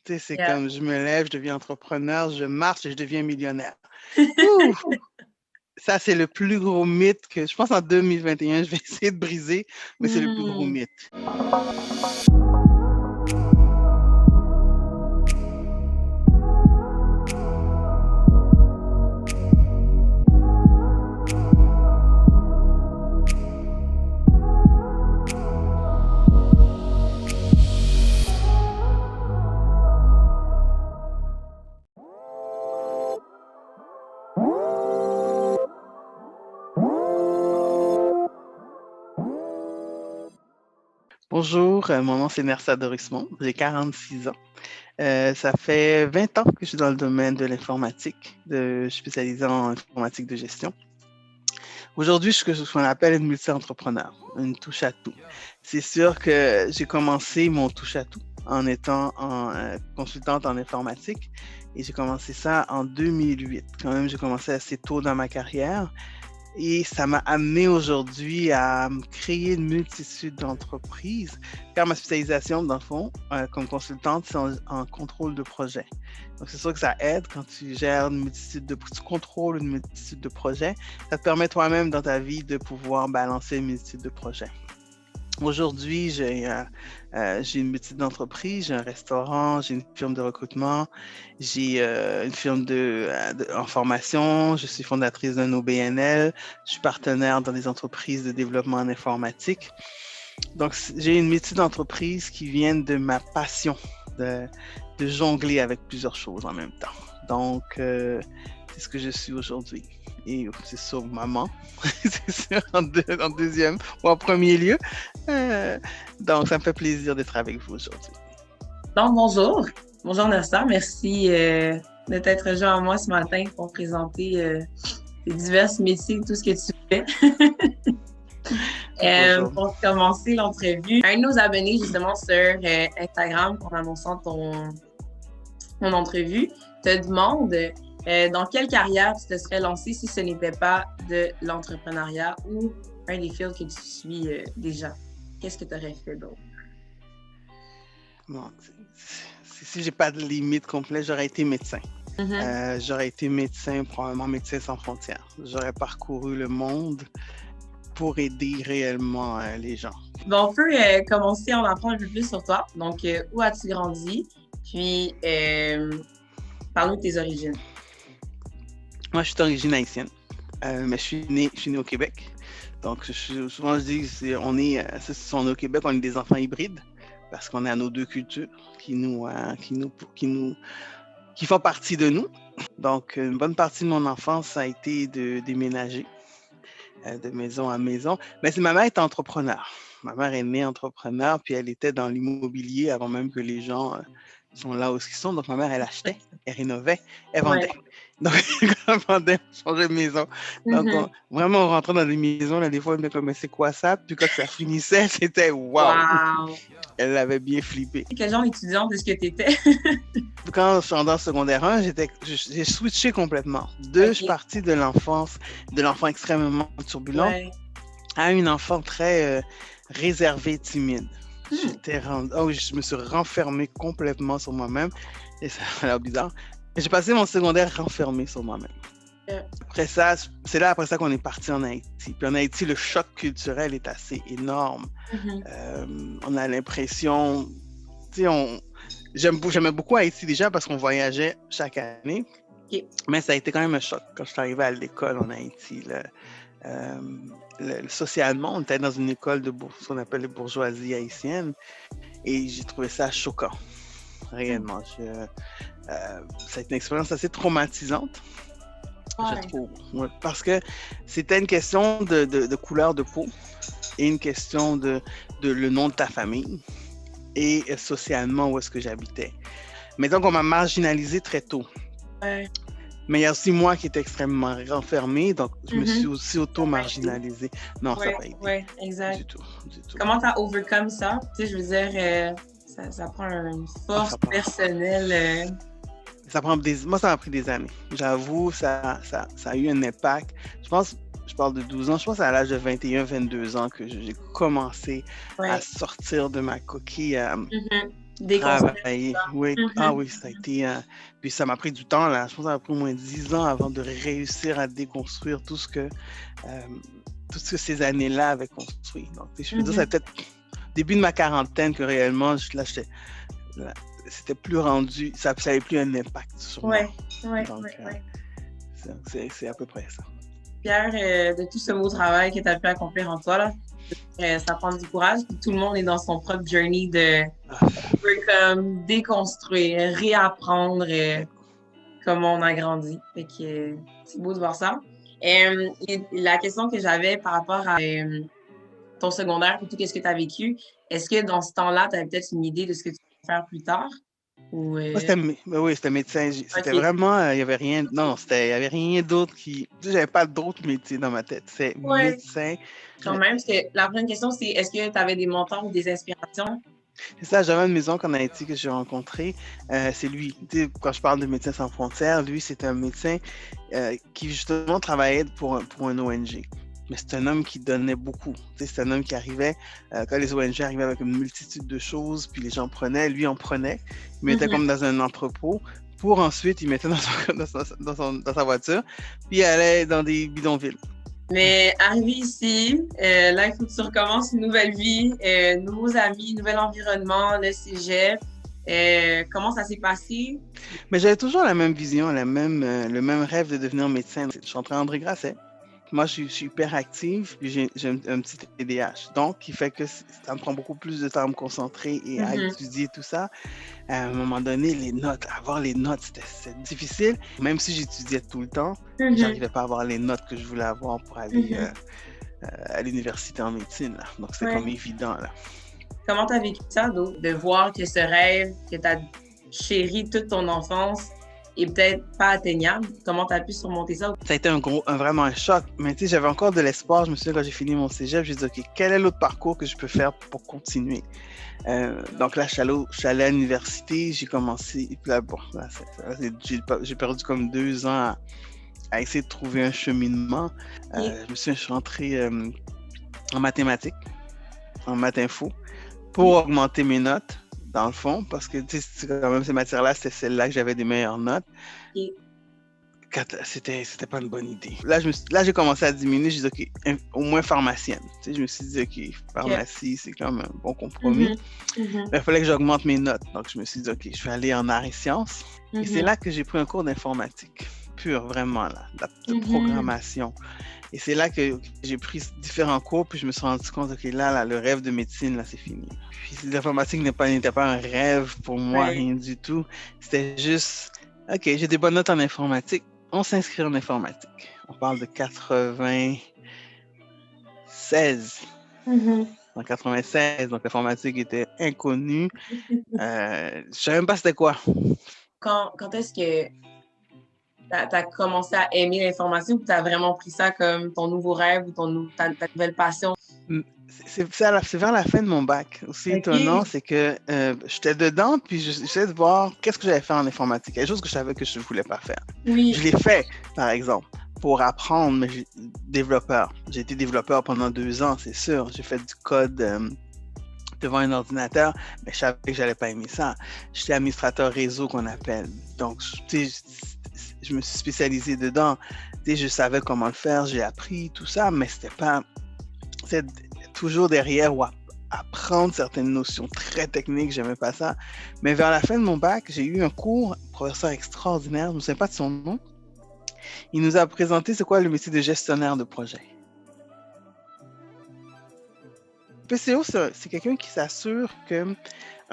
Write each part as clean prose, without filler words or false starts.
Tu sais, c'est Yeah. comme je me lève, je deviens entrepreneur, je marche et je deviens millionnaire. Ouh! Ça, c'est le plus gros mythe que je pense en 2021, je vais essayer de briser, mais c'est le plus gros Hmm. mythe. Bonjour, mon nom c'est Nersa Dorismond, j'ai 46 ans. Ça fait 20 ans que je suis dans le domaine de l'informatique, je suis spécialisé en informatique de gestion. Aujourd'hui, je suis ce qu'on appelle une multi-entrepreneur, une touche à tout. C'est sûr que j'ai commencé mon touche à tout en étant consultante en informatique et j'ai commencé ça en 2008. Quand même, j'ai commencé assez tôt dans ma carrière. Et ça m'a amené aujourd'hui à créer une multitude d'entreprises, car ma spécialisation, dans le fond, comme consultante, c'est en contrôle de projet. Donc, c'est sûr que ça aide quand tu gères tu contrôles une multitude de projets. Ça te permet toi-même dans ta vie de pouvoir balancer une multitude de projets. Aujourd'hui, j'ai une petite entreprise, j'ai un restaurant, j'ai une firme de recrutement, j'ai une firme en formation, je suis fondatrice d'un OBNL, je suis partenaire dans des entreprises de développement en informatique. Donc, j'ai une petite entreprise qui vient de ma passion de jongler avec plusieurs choses en même temps. Donc, c'est ce que je suis aujourd'hui. Et c'est sûr, maman, c'est sûr, en deuxième ou en premier lieu. Donc, ça me fait plaisir d'être avec vous aujourd'hui. Donc, bonjour. Bonjour, Nersa. Merci de t'être rejoint à moi ce matin pour présenter tes divers métiers, tout ce que tu fais. Pour commencer l'entrevue, un de nos abonnés, justement, sur Instagram, en annonçant ton entrevue, te demande dans quelle carrière tu te serais lancé si ce n'était pas de l'entrepreneuriat ou un des fils que tu suis déjà. Qu'est-ce que tu aurais fait d'autre? Bon, si j'ai pas de limite complète, j'aurais été médecin. J'aurais été médecin, probablement Médecins sans frontières. J'aurais parcouru le monde pour aider réellement les gens. Bon, on peut commencer à en apprendre un peu plus sur toi. Donc, où as-tu grandi? Puis, parle-nous de tes origines. Moi, je suis d'origine haïtienne, mais je suis né au Québec. Donc, souvent, je dis on est au Québec, on est des enfants hybrides parce qu'on a nos deux cultures qui font partie de nous. Donc, une bonne partie de mon enfance, ça a été de déménager de maison à maison. Mais ma mère est entrepreneur. Ma mère est née entrepreneur, puis elle était dans l'immobilier avant même que les gens sont là où ils sont. Donc, ma mère, elle achetait, elle rénovait, elle vendait. Ouais. Donc, quand elle vendait, elle changeait de maison. Donc, vraiment, on rentrait dans des maisons, là, des fois, on me disait, mais c'est quoi ça? Puis quand ça finissait, c'était wow! Elle l'avait bien flippé. Quel genre d'étudiante est-ce que tu étais? Quand je suis en secondaire 1, j'ai switché complètement. Je suis partie de l'enfant extrêmement turbulent à une enfant très réservée, timide. Je me suis renfermée complètement sur moi-même. Et ça a l'air bizarre. J'ai passé mon secondaire renfermé sur moi-même. Après ça, c'est là après ça qu'on est parti en Haïti. Puis en Haïti, le choc culturel est assez énorme. On a l'impression, j'aimais beaucoup Haïti déjà parce qu'on voyageait chaque année. Mais ça a été quand même un choc quand je suis arrivé à l'école en Haïti. Socialement, on était dans une école de ce qu'on appelle les bourgeoisies haïtiennes et j'ai trouvé ça choquant, réellement. Ça a été une expérience assez traumatisante, je trouve, parce que c'était une question de couleur de peau et une question de le nom de ta famille et socialement où est-ce que j'habitais. Mais donc, on m'a marginalisé très tôt. Mais il y a aussi moi qui étais extrêmement renfermée, donc je me suis aussi auto-marginalisée. Non, ça n'a pas été. Oui, exact. Du tout. Comment tu as overcome ça? Tu sais, je veux dire, ça prend une force personnelle. Moi, ça m'a pris des années. J'avoue, ça a eu un impact. Je parle de 12 ans. Je pense à l'âge de 21, 22 ans que j'ai commencé à sortir de ma coquille, déconstruire. Travailler, oui. Ah Mhm. oui, ça a été... puis ça m'a pris du temps, là. Je pense que ça m'a pris au moins 10 ans avant de réussir à déconstruire euh, tout ce que ces années-là avaient construit. Donc, je peux dire, Mhm. c'est peut-être début de ma quarantaine que réellement, là, c'était plus rendu, ça n'avait plus un impact sur moi. Ouais, ouais, Donc, ouais, ouais. c'est à peu près ça. Fière de tout ce beau travail que tu as pu accomplir en toi, là. Ça prend du courage, puis tout le monde est dans son propre journey de Ah, peut comme déconstruire, réapprendre ouais. comment on a grandi. Fait que c'est beau de voir ça. Et la question que j'avais par rapport à ton secondaire et tout ce que tu as vécu, est-ce que dans ce temps-là, tu avais peut-être une idée de ce que tu vas faire plus tard? Ou Moi, ben oui, c'était médecin. C'était OK. vraiment, il y avait rien, non, il y avait rien d'autre qui, tu sais, j'avais pas d'autres métiers dans ma tête. C'est Ouais, médecin. quand même, parce que la prochaine question, c'est est-ce que tu avais des mentors ou des inspirations? C'est ça, j'avais une maison qu'en Haïti que j'ai rencontré. C'est lui. Tu sais, quand je parle de Médecins sans frontières, lui, c'est un médecin qui justement travaillait pour un ONG. Mais c'est un homme qui donnait beaucoup. Tu sais, c'est un homme qui arrivait, quand les ONG arrivaient avec une multitude de choses, puis les gens prenaient, lui en prenait. Il mettait Mhm. comme dans un entrepôt pour ensuite, il mettait dans sa voiture, puis il allait dans des bidonvilles. Mais arrivé ici, là, il faut que tu recommences une nouvelle vie, nouveaux amis, nouvel environnement, le cégep. Comment ça s'est passé? Mais j'avais toujours la même vision, le même rêve de devenir médecin. Je suis entré à André Grasset. Moi, je suis hyper active, puis j'ai un petit TDAH. Donc, il fait que ça me prend beaucoup plus de temps à me concentrer et à Mhm, étudier tout ça. À un moment donné, les notes, avoir les notes, c'était difficile. Même si j'étudiais tout le temps, mhm, j'arrivais pas à avoir les notes que je voulais avoir pour aller mhm. à l'université en médecine, là. Donc, c'était Ouais. comme évident, là. Comment tu as vécu ça, de voir que ce rêve que tu as chéri toute ton enfance est peut-être pas atteignable? Comment tu as pu surmonter ça? Ça a été vraiment un choc, mais tu sais, j'avais encore de l'espoir. Je me souviens quand j'ai fini mon cégep, j'ai dit, OK, quel est l'autre parcours que je peux faire pour continuer? Donc là, je suis allé à l'université, j'ai commencé, et puis là, bon, là, j'ai perdu comme 2 ans à essayer de trouver un cheminement. Et- Je me souviens, je suis rentré en mathématiques, en maths info, pour augmenter mes notes, dans le fond, parce que tu sais, quand même, ces matières-là, c'était celle-là que j'avais des meilleures notes. et- C'était pas une bonne idée. Là, j'ai commencé à diminuer. J'ai dit, OK, au moins pharmacienne. Tu sais, je me suis dit, OK, OK. pharmacie, c'est quand même un bon compromis. Mhm, mhm, Mais il fallait que j'augmente mes notes. Donc, je me suis dit, OK, je vais aller en arts et sciences. Et c'est mhm, là que j'ai pris un cours d'informatique, pure, vraiment, là, de mhm. programmation. Et c'est là que j'ai pris différents cours, puis je me suis rendu compte, OK, là, le rêve de médecine, là, c'est fini. Puis l'informatique n'était pas un rêve pour moi, Ouais. rien du tout. C'était juste, OK, j'ai des bonnes notes en informatique. On s'inscrit en informatique. On parle de 96. Mhm. En 96, donc l'informatique était inconnue. Je savais même pas c'était quoi. Quand est-ce que tu as commencé à aimer l'information ou tu as vraiment pris ça comme ton nouveau rêve ou ta nouvelle passion? C'est vers la fin de mon bac. Aussi étonnant, OK. c'est que j'étais dedans, puis j'essayais de voir qu'est-ce que j'allais faire en informatique. Il y a des choses que je savais que je ne voulais pas faire. Je Oui. l'ai fait, par exemple, pour apprendre, mais développeur. J'ai été développeur pendant 2 ans, c'est sûr. J'ai fait du code devant un ordinateur, mais je savais que j'allais pas aimer ça. J'étais administrateur réseau qu'on appelle. Donc, tu sais, je me suis spécialisé dedans. Tu sais, je savais comment le faire, j'ai appris tout ça, mais c'était pas, c'est toujours derrière ou apprendre certaines notions très techniques, j'aimais pas ça. Mais vers la fin de mon bac, j'ai eu un cours, un professeur extraordinaire, je ne me souviens pas de son nom. Il nous a présenté c'est quoi le métier de gestionnaire de projet. PCO, c'est quelqu'un qui s'assure qu'un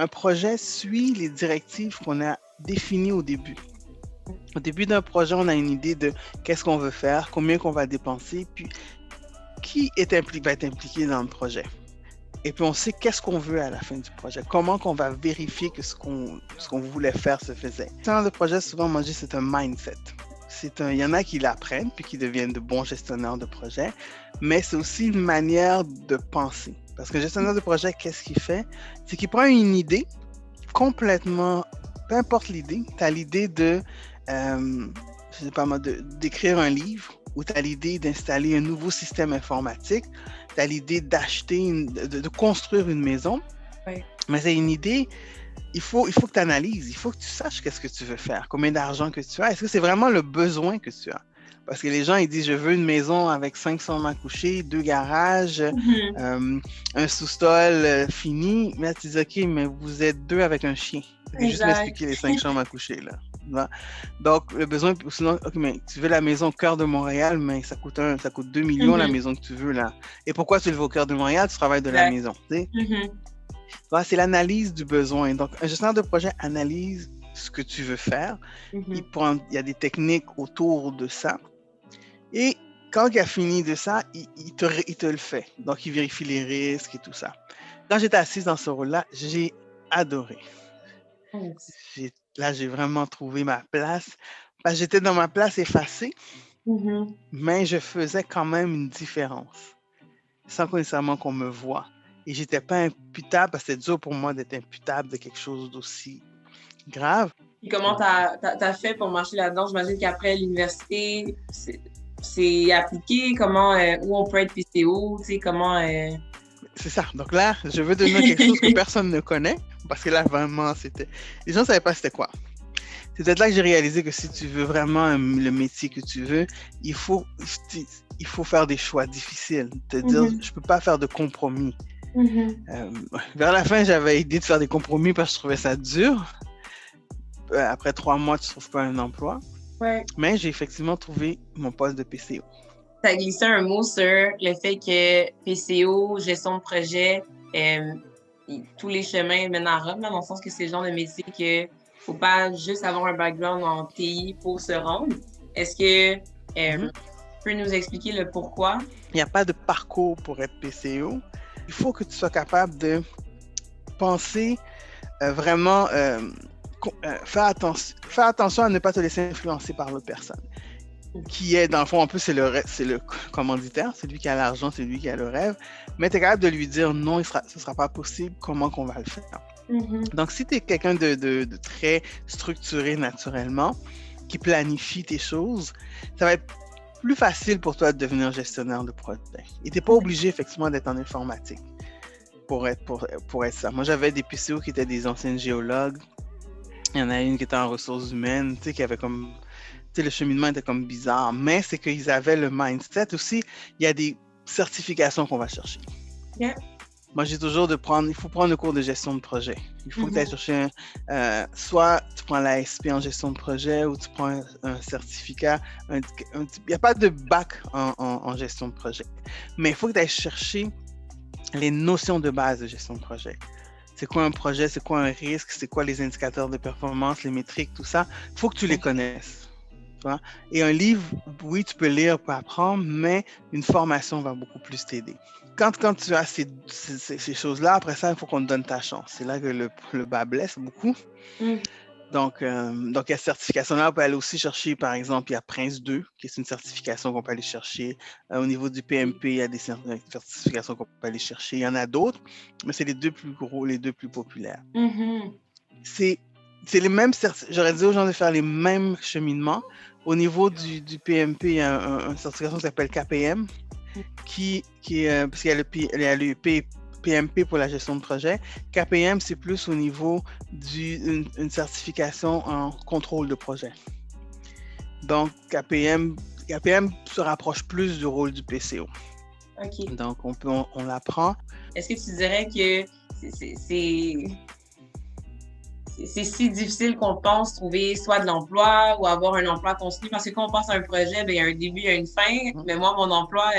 projet suit les directives qu'on a définies au début. Au début d'un projet, on a une idée de qu'est-ce qu'on veut faire, combien qu'on va dépenser, puis qui va être impliqué dans le projet. Et puis on sait qu'est-ce qu'on veut à la fin du projet, comment qu'on va vérifier que ce qu'on voulait faire se faisait. Dans le projet, souvent, moi je dis c'est un mindset. Il y en a qui l'apprennent puis qui deviennent de bons gestionnaires de projet, mais c'est aussi une manière de penser. Parce que gestionnaire de projet, qu'est-ce qu'il fait? C'est qu'il prend une idée complètement, peu importe l'idée, tu as l'idée je sais pas moi, d'écrire un livre, ou tu as l'idée d'installer un nouveau système informatique, tu as l'idée d'acheter, de construire une maison, Ouais. mais c'est une idée que tu analyses, il faut que tu saches qu'est-ce que tu veux faire, combien d'argent que tu as. Est-ce que c'est vraiment le besoin que tu as? Parce que les gens, ils disent, je veux une maison avec 5 chambres à coucher, 2 garages, un sous-sol fini. Mais là, tu dis, OK, mais vous êtes 2 avec un chien. Juste m'expliquer les 5 chambres à coucher, là. Donc, le besoin, sinon, OK, mais tu veux la maison au cœur de Montréal, mais ça coûte 2 millions la maison que tu veux, là. Et pourquoi tu le veux au cœur de Montréal? Tu travailles de la maison, tu sais. Donc, c'est l'analyse du besoin. Donc, un gestionnaire de projet analyse ce que tu veux faire. Il y a des techniques autour de ça. Et quand il a fini de ça, il te le fait. Donc, il vérifie les risques et tout ça. Quand j'étais assise dans ce rôle-là, j'ai adoré. Là, j'ai vraiment trouvé ma place. Parce que j'étais dans ma place effacée, mais je faisais quand même une différence, sans nécessairement qu'on me voie. Et je n'étais pas imputable, parce que c'était dur pour moi d'être imputable de quelque chose d'aussi grave. Et comment tu as fait pour marcher là-dedans? J'imagine qu'après l'université, c'est appliqué. Comment, où on peut être PCO? Tu sais, comment... C'est ça. Donc là, je veux donner quelque chose que personne ne connaît, parce que là, vraiment, les gens ne savaient pas c'était quoi. C'est peut-être là que j'ai réalisé que si tu veux vraiment le métier que tu veux, il faut faire des choix difficiles. Te dire, je ne peux pas faire de compromis. Vers la fin, j'avais idée de faire des compromis parce que je trouvais ça dur. Après 3 mois, tu ne trouves pas un emploi. Ouais. Mais j'ai effectivement trouvé mon poste de PCO. Tu as glissé un mot sur le fait que PCO, gestion de projet, tous les chemins mènent à Rome, dans le sens que c'est le genre de métier qu'il ne faut pas juste avoir un background en TI pour se rendre. Est-ce que tu peux nous expliquer le pourquoi? Il n'y a pas de parcours pour être PCO. Il faut que tu sois capable de penser vraiment, faire attention à ne pas te laisser influencer par l'autre personne. Qui est, dans le fond, en plus, c'est le commanditaire, c'est lui qui a l'argent, c'est lui qui a le rêve, mais tu es capable de lui dire non, ce ne sera pas possible, comment qu'on va le faire. Donc, si tu es quelqu'un de très structuré naturellement, qui planifie tes choses, ça va être plus facile pour toi de devenir gestionnaire de projet. Et tu n'es pas obligé, effectivement, d'être en informatique pour être ça. Moi, j'avais des PCO qui étaient des anciens géologues. Il y en a une qui était en ressources humaines, tu sais, qui avait comme... Tu sais, le cheminement était comme bizarre, mais c'est qu'ils avaient le mindset aussi. Il y a des certifications qu'on va chercher. Yeah. Moi, j'ai toujours il faut prendre le cours de gestion de projet. Il faut que tu ailles chercher soit tu prends l'ASP en gestion de projet ou tu prends un certificat. Il n'y a pas de bac en gestion de projet. Mais il faut que tu ailles chercher les notions de base de gestion de projet. C'est quoi un projet? C'est quoi un risque? C'est quoi les indicateurs de performance, les métriques, tout ça? Il faut que tu les connaisses. Et un livre, oui, tu peux lire pour apprendre, mais une formation va beaucoup plus t'aider. Quand tu as ces choses-là, après ça, il faut qu'on te donne ta chance. C'est là que le bas blesse beaucoup. Donc, il y a cette certification-là. On peut aller aussi chercher, par exemple, il y a Prince 2, qui est une certification qu'on peut aller chercher. Au niveau du PMP, il y a des certifications qu'on peut aller chercher. Il y en a d'autres, mais c'est les 2 plus gros, les 2 plus populaires. C'est les mêmes j'aurais dit aux gens de faire les mêmes cheminements. Au niveau du PMP, il y a une certification qui s'appelle KPM, qui est, parce qu'il y a le PMP pour la gestion de projet. KPM, c'est plus au niveau d'une certification en contrôle de projet. Donc, KPM se rapproche plus du rôle du PCO. OK. Donc, on l'apprend. Est-ce que tu dirais que c'est si difficile qu'on pense trouver soit de l'emploi ou avoir un emploi continu? Parce que quand on pense à un projet, il y a un début, il y a une fin. Mais moi, mon emploi,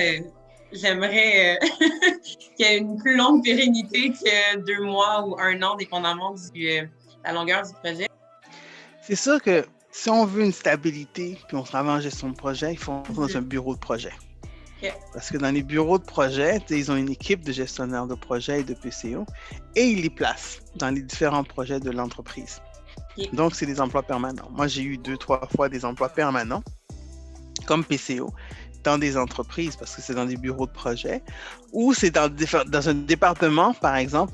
j'aimerais qu'il y ait une plus longue pérennité que 2 mois ou 1 an, dépendamment de la longueur du projet. C'est sûr que si on veut une stabilité, puis on travaille en gestion de projet, il faut entrer dans un bureau de projet. Okay. Parce que dans les bureaux de projet, ils ont une équipe de gestionnaires de projet et de PCO et ils les placent dans les différents projets de l'entreprise. Okay. Donc, c'est des emplois permanents. Moi, j'ai eu 2-3 fois des emplois permanents comme PCO dans des entreprises parce que c'est dans des bureaux de projet ou c'est dans un département, par exemple,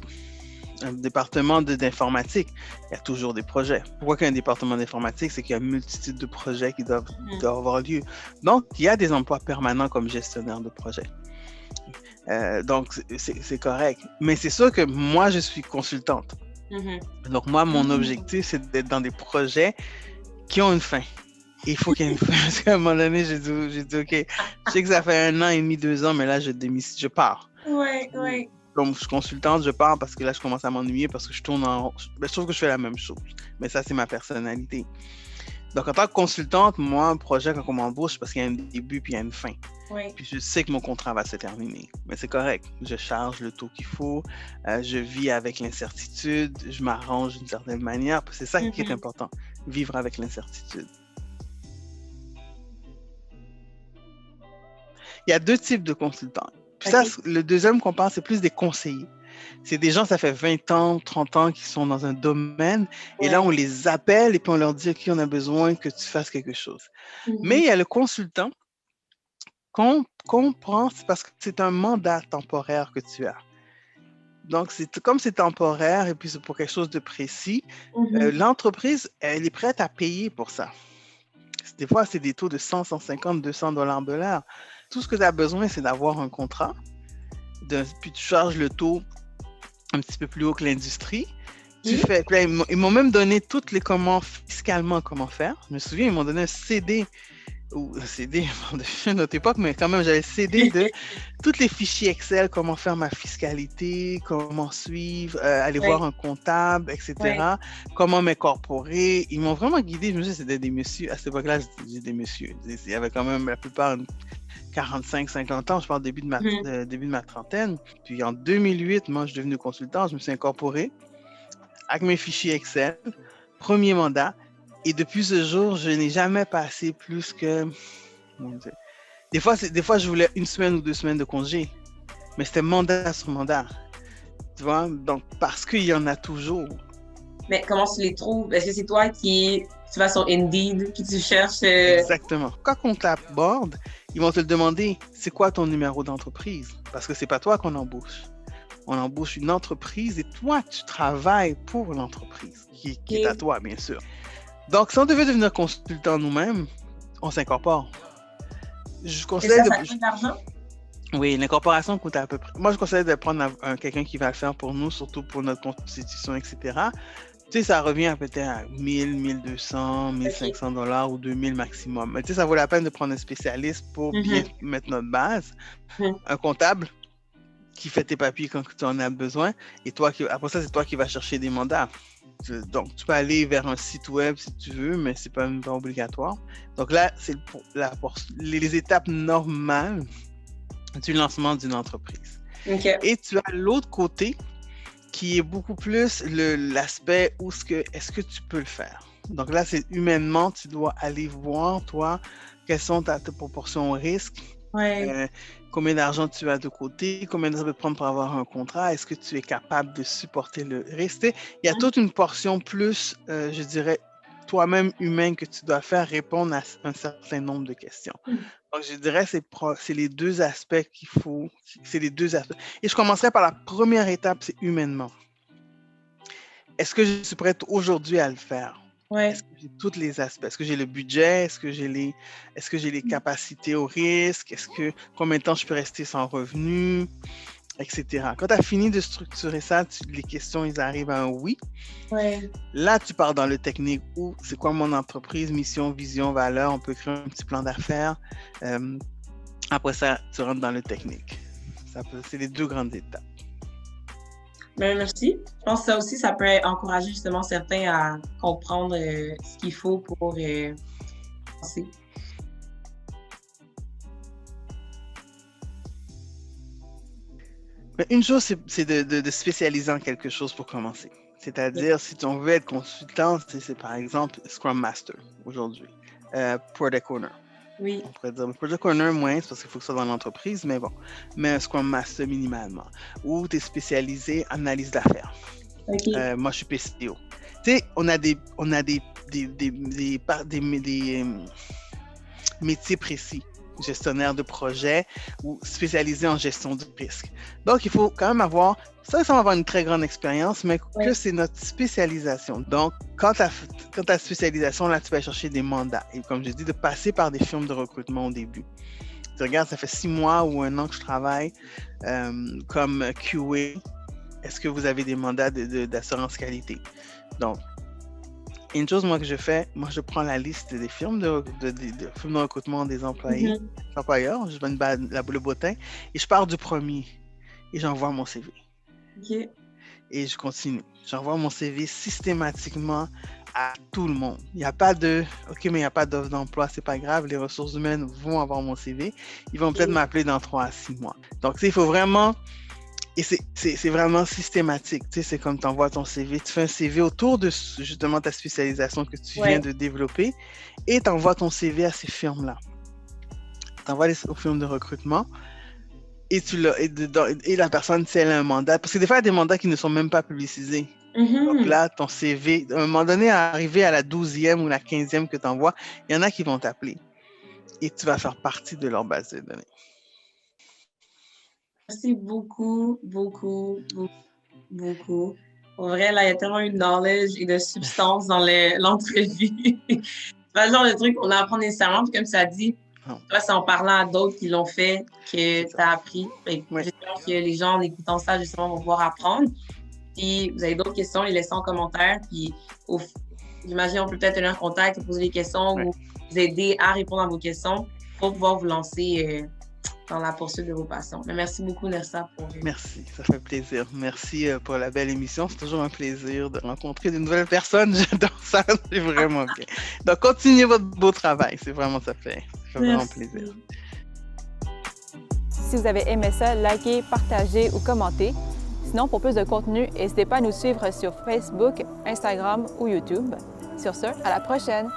un département d'informatique. Il y a toujours des projets. Pourquoi qu'il y a un département d'informatique? C'est qu'il y a une multitude de projets qui doivent avoir lieu. Donc, il y a des emplois permanents comme gestionnaire de projet. Donc, c'est correct. Mais c'est sûr que moi, je suis consultante. Donc, moi, mon objectif, c'est d'être dans des projets qui ont une fin. Et il faut qu'il y ait une fin. Parce qu'à un moment donné, j'ai dit, OK, je sais que ça fait 1 an et demi, 2 ans, mais là, je pars. Oui. Comme je suis consultante, je pars parce que là, je commence à m'ennuyer parce que je tourne en rond. Je trouve que je fais la même chose. Mais ça, c'est ma personnalité. Donc, en tant que consultante, moi, un projet, quand on m'embauche, c'est parce qu'il y a un début puis il y a une fin. Oui. Puis je sais que mon contrat va se terminer. Mais c'est correct. Je charge le taux qu'il faut. Je vis avec l'incertitude. Je m'arrange d'une certaine manière. C'est ça qui est important. Vivre avec l'incertitude. Il y a 2 types de consultants. Puis ça, le deuxième qu'on parle, c'est plus des conseillers. C'est des gens, ça fait 20 ans, 30 ans qui sont dans un domaine. Et là, on les appelle et puis on leur dit, OK, on a besoin que tu fasses quelque chose. Mais il y a le consultant qu'on prend, c'est parce que c'est un mandat temporaire que tu as. Donc, comme c'est temporaire et puis c'est pour quelque chose de précis, l'entreprise, elle est prête à payer pour ça. Des fois, c'est des taux de 100, 150, 200 $ de l'heure. Tout ce que tu as besoin, c'est d'avoir un contrat. Puis tu charges le taux un petit peu plus haut que l'industrie. Ils m'ont même donné toutes les fiscalement comment faire. Je me souviens, ils m'ont donné un CD de notre époque, mais quand même, j'avais CD de tous les fichiers Excel, comment faire ma fiscalité, comment suivre, aller voir un comptable, etc. Comment m'incorporer. Ils m'ont vraiment guidé. Je me suis dit, c'était des messieurs. À cette époque-là, j'ai des messieurs. Il y avait quand même la plupart 45, 50 ans. Je parle début de ma trentaine. Puis en 2008, moi, je suis devenu consultant. Je me suis incorporé avec mes fichiers Excel. Premier mandat. Et depuis ce jour, je n'ai jamais passé plus que... Des fois, je voulais 1 semaine ou 2 semaines de congé. Mais c'était mandat sur mandat. Tu vois? Donc, parce qu'il y en a toujours. Mais comment tu les trouves? Est-ce que c'est toi tu vas sur Indeed puis tu cherches... Exactement. Quand on t'aborde, ils vont te le demander, c'est quoi ton numéro d'entreprise? Parce que c'est pas toi qu'on embauche. On embauche une entreprise et toi, tu travailles pour l'entreprise, qui est à toi, bien sûr. Donc, si on devait devenir consultant nous-mêmes, on s'incorpore. Je conseille ça coûte de l'argent? Oui, l'incorporation coûte à peu près... Moi, je conseille de prendre quelqu'un qui va le faire pour nous, surtout pour notre constitution, etc. Tu sais, ça revient peut-être à 1000, 1200, 1500 $ ou 2000 maximum. Mais tu sais, ça vaut la peine de prendre un spécialiste pour bien mettre notre base. Un comptable qui fait tes papiers quand tu en as besoin. Et après ça, c'est toi qui vas chercher des mandats. Donc, tu peux aller vers un site web si tu veux, mais c'est pas obligatoire. Donc là, c'est les étapes normales du lancement d'une entreprise. Et tu as l'autre côté qui est beaucoup plus l'aspect où est-ce que tu peux le faire. Donc là, c'est humainement, tu dois aller voir, toi, quelles sont tes proportions au risque. Combien d'argent tu as de côté, combien de temps ça peut te prendre pour avoir un contrat, est-ce que tu es capable de supporter le risque. Il y a toute une portion plus, je dirais, toi-même humain que tu dois faire répondre à un certain nombre de questions. Donc, je dirais c'est les 2 aspects qu'il faut, c'est les 2 aspects. Et je commencerai par la première étape, c'est humainement. Est-ce que je suis prête aujourd'hui à le faire? Est-ce que j'ai tous les aspects? Est-ce que j'ai le budget? Est-ce que j'ai les capacités au risque? Combien de temps je peux rester sans revenu? Etc. Quand tu as fini de structurer ça, les questions, ils arrivent à un oui. Là, tu pars dans le technique où c'est quoi mon entreprise, mission, vision, valeur. On peut créer un petit plan d'affaires. Après ça, tu rentres dans le technique. C'est les 2 grandes étapes. Merci. Je pense que ça aussi, ça peut encourager justement certains à comprendre ce qu'il faut pour penser. Mais une chose, c'est de spécialiser en quelque chose pour commencer. C'est-à-dire, si on veut être consultant, c'est par exemple Scrum Master aujourd'hui, Product Owner. Oui. On pourrait dire Product Owner moins, c'est parce qu'il faut que ce soit dans l'entreprise, mais bon. Mais un Scrum Master minimalement. Ou tu es spécialisé en analyse d'affaires. Moi, je suis PCO. Tu sais, on a des métiers précis. Gestionnaire de projet ou spécialisé en gestion du risque. Donc, il faut quand même avoir, ça va avoir une très grande expérience, mais que c'est notre spécialisation. Donc, quand tu as spécialisation, là, tu vas aller chercher des mandats. Et comme je dis, de passer par des firmes de recrutement au début. Tu regardes, ça fait 6 mois ou 1 an que je travaille comme QA est-ce que vous avez des mandats d'assurance qualité? Donc, une chose, moi, que je fais, moi, je prends la liste des firmes de firmes de recrutement des employés, employeurs, je donne le bottin, et je pars du premier, et j'envoie mon CV. OK. Et je continue. J'envoie mon CV systématiquement à tout le monde. Il n'y a pas de « OK, mais il n'y a pas d'offre d'emploi, c'est pas grave, les ressources humaines vont avoir mon CV. Ils vont peut-être m'appeler dans 3 à 6 mois. » Donc, il faut vraiment... Et c'est vraiment systématique. C'est comme tu envoies ton CV, tu fais un CV autour de justement ta spécialisation que tu viens de développer et tu envoies ton CV à ces firmes-là. Tu envoies aux firmes de recrutement et la personne, si elle a un mandat, parce que des fois, il y a des mandats qui ne sont même pas publicisés. Donc là, ton CV, à un moment donné, arrivé à la 12e ou la 15e que tu envoies, il y en a qui vont t'appeler et tu vas faire partie de leur base de données. Merci beaucoup, beaucoup, beaucoup, beaucoup. En vrai, là, il y a tellement eu de knowledge et de substance dans l'entrevue. C'est pas le genre de truc qu'on apprend nécessairement, puis comme ça dit, toi, c'est en parlant à d'autres qui l'ont fait que tu as appris. J'espère que les gens, en écoutant ça, justement, vont pouvoir apprendre. Si vous avez d'autres questions, les laissez en commentaire. Puis, j'imagine, on peut peut-être tenir contact, poser des questions ou vous aider à répondre à vos questions pour pouvoir vous lancer dans la poursuite de vos passions. Mais merci beaucoup, Nersa. Merci, ça fait plaisir. Merci pour la belle émission. C'est toujours un plaisir de rencontrer de nouvelles personnes. J'adore ça, c'est vraiment bien. Donc, continuez votre beau travail. C'est vraiment, ça fait vraiment plaisir. Si vous avez aimé ça, likez, partagez ou commentez. Sinon, pour plus de contenu, n'hésitez pas à nous suivre sur Facebook, Instagram ou YouTube. Sur ce, à la prochaine!